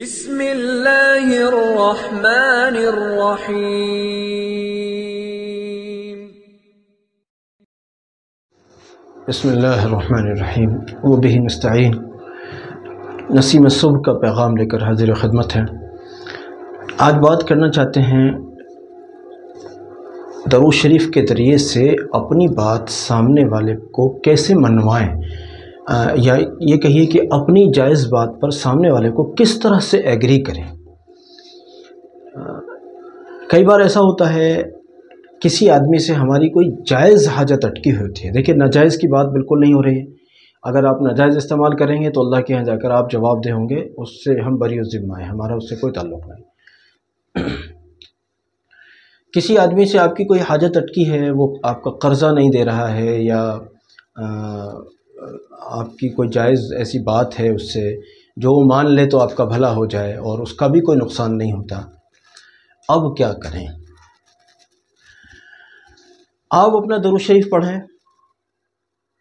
بسم اللہ الرحمن الرحیم۔ بسم اللہ الرحمن الرحیم وبہ نستعین۔ نسیم صبح کا پیغام لے کر حاضر خدمت ہے۔ آج بات کرنا چاہتے ہیں درود شریف کے ذریعے سے اپنی بات سامنے والے کو کیسے منوائیں، یا یہ کہیے کہ اپنی جائز بات پر سامنے والے کو کس طرح سے ایگری کریں۔ کئی بار ایسا ہوتا ہے کسی آدمی سے ہماری کوئی جائز حاجت اٹکی ہوتی ہے۔ دیکھیں، ناجائز کی بات بالکل نہیں ہو رہی ہے۔ اگر آپ ناجائز استعمال کریں گے تو اللہ کے یہاں جا کر آپ جواب دہ ہوں گے، اس سے ہم بری الذمہ ہیں، ہمارا اس سے کوئی تعلق نہیں۔ کسی آدمی سے آپ کی کوئی حاجت اٹکی ہے، وہ آپ کا قرضہ نہیں دے رہا ہے، یا آپ کی کوئی جائز ایسی بات ہے اس سے جو وہ مان لے تو آپ کا بھلا ہو جائے اور اس کا بھی کوئی نقصان نہیں ہوتا، اب کیا کریں؟ آپ اپنا درود شریف پڑھیں،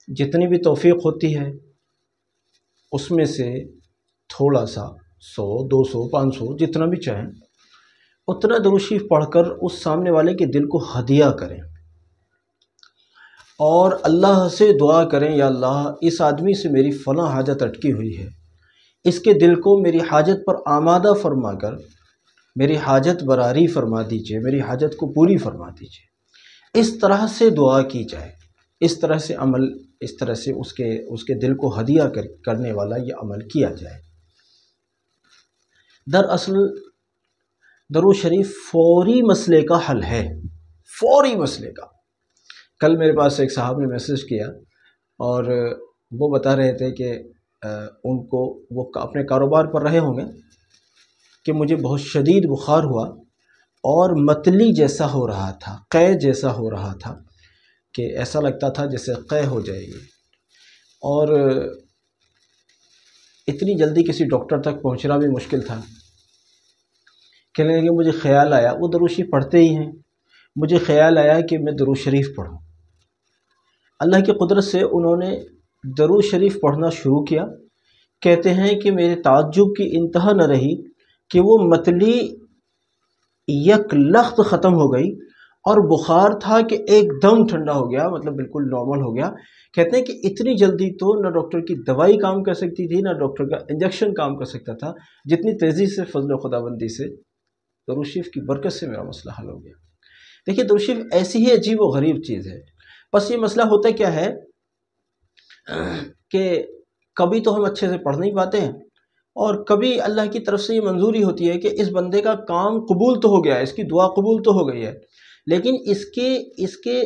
جتنی بھی توفیق ہوتی ہے اس میں سے تھوڑا سا 100 200 500 جتنا بھی چاہیں اتنا درود شریف پڑھ کر اس سامنے والے کے دل کو ہدیہ کریں، اور اللہ سے دعا کریں، یا اللہ اس آدمی سے میری فلاں حاجت اٹکی ہوئی ہے، اس کے دل کو میری حاجت پر آمادہ فرما کر میری حاجت براری فرما دیجئے، میری حاجت کو پوری فرما دیجئے۔ اس طرح سے دعا کی جائے، اس طرح سے عمل، اس طرح سے اس کے دل کو ہدیہ کرنے والا یہ عمل کیا جائے۔ دراصل درود شریف فوری مسئلے کا حل ہے، فوری مسئلے کا۔ کل میرے پاس ایک صاحب نے میسج کیا اور وہ بتا رہے تھے کہ ان کو، وہ اپنے کاروبار پر رہے ہوں گے، کہ مجھے بہت شدید بخار ہوا اور متلی جیسا ہو رہا تھا، قے جیسا ہو رہا تھا، کہ ایسا لگتا تھا جیسے قے ہو جائے گی، اور اتنی جلدی کسی ڈاکٹر تک پہنچنا بھی مشکل تھا۔ کہنے لگے مجھے خیال آیا، وہ درود شریف پڑھتے ہی ہیں، مجھے خیال آیا کہ میں درود شریف پڑھوں۔ اللہ کی قدرت سے انہوں نے درود شریف پڑھنا شروع کیا۔ کہتے ہیں کہ میرے تعجب کی انتہا نہ رہی کہ وہ متلی یک لخت ختم ہو گئی، اور بخار تھا کہ ایک دم ٹھنڈا ہو گیا، مطلب بالکل نارمل ہو گیا۔ کہتے ہیں کہ اتنی جلدی تو نہ ڈاکٹر کی دوائی کام کر سکتی تھی، نہ ڈاکٹر کا انجیکشن کام کر سکتا تھا، جتنی تیزی سے فضل و خداوندی سے درود شریف کی برکت سے میرا مسئلہ حل ہو گیا۔ دیکھیے، درود شریف ایسی ہی عجیب و غریب چیز ہے، بس یہ مسئلہ ہوتا کیا ہے کہ کبھی تو ہم اچھے سے پڑھ نہیں پاتے ہیں، اور کبھی اللہ کی طرف سے یہ منظوری ہوتی ہے کہ اس بندے کا کام قبول تو ہو گیا ہے، اس کی دعا قبول تو ہو گئی ہے، لیکن اس کے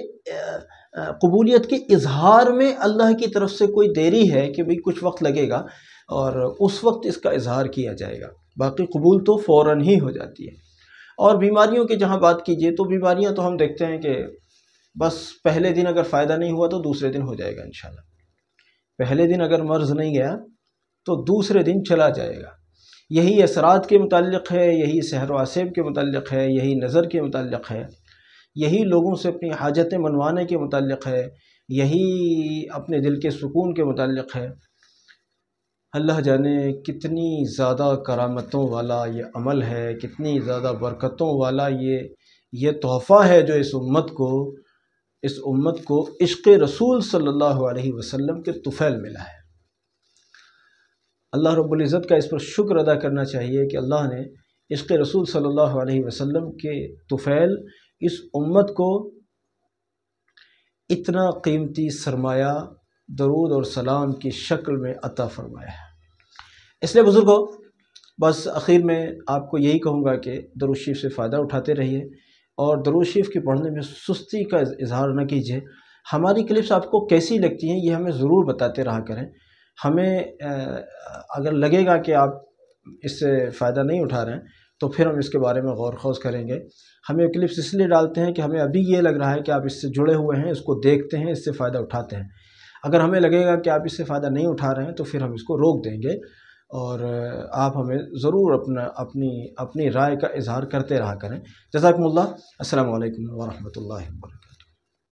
قبولیت کے اظہار میں اللہ کی طرف سے کوئی دیری ہے، کہ بھئی کچھ وقت لگے گا اور اس وقت اس کا اظہار کیا جائے گا، باقی قبول تو فوراً ہی ہو جاتی ہے۔ اور بیماریوں کی جہاں بات کیجئے تو بیماریاں تو ہم دیکھتے ہیں کہ بس پہلے دن اگر فائدہ نہیں ہوا تو دوسرے دن ہو جائے گا انشاءاللہ۔ پہلے دن اگر مرض نہیں گیا تو دوسرے دن چلا جائے گا۔ یہی اثرات کے متعلق ہے، یہی سحر و عصیب کے متعلق ہے، یہی نظر کے متعلق ہے، یہی لوگوں سے اپنی حاجتیں منوانے کے متعلق ہے، یہی اپنے دل کے سکون کے متعلق ہے۔ اللہ جانے کتنی زیادہ کرامتوں والا یہ عمل ہے، کتنی زیادہ برکتوں والا یہ تحفہ ہے جو اس امت کو عشق رسول صلی اللہ علیہ وسلم کے طفیل ملا ہے۔ اللہ رب العزت کا اس پر شکر ادا کرنا چاہیے کہ اللہ نے عشق رسول صلی اللہ علیہ وسلم کے طفیل اس امت کو اتنا قیمتی سرمایہ درود اور سلام کی شکل میں عطا فرمایا ہے۔ اس لیے بزرگوں، بس آخر میں آپ کو یہی کہوں گا کہ درود شریف سے فائدہ اٹھاتے رہیے، اور درود شریف کے پڑھنے میں سستی کا اظہار نہ کیجیے۔ ہماری کلپس آپ کو کیسی لگتی ہیں یہ ہمیں ضرور بتاتے رہا کریں۔ ہمیں اگر لگے گا کہ آپ اس سے فائدہ نہیں اٹھا رہے ہیں تو پھر ہم اس کے بارے میں غور خوض کریں گے۔ ہمیں کلپس اس لیے ڈالتے ہیں کہ ہمیں ابھی یہ لگ رہا ہے کہ آپ اس سے جڑے ہوئے ہیں، اس کو دیکھتے ہیں، اس سے فائدہ اٹھاتے ہیں۔ اگر ہمیں لگے گا کہ آپ اس سے فائدہ نہیں اٹھا رہے ہیں تو پھر ہم اس کو روک دیں گے، اور آپ ہمیں ضرور اپنی رائے کا اظہار کرتے رہا کریں۔ جزاکم اللہ۔ السلام علیکم ورحمۃ اللہ وبرکاتہ۔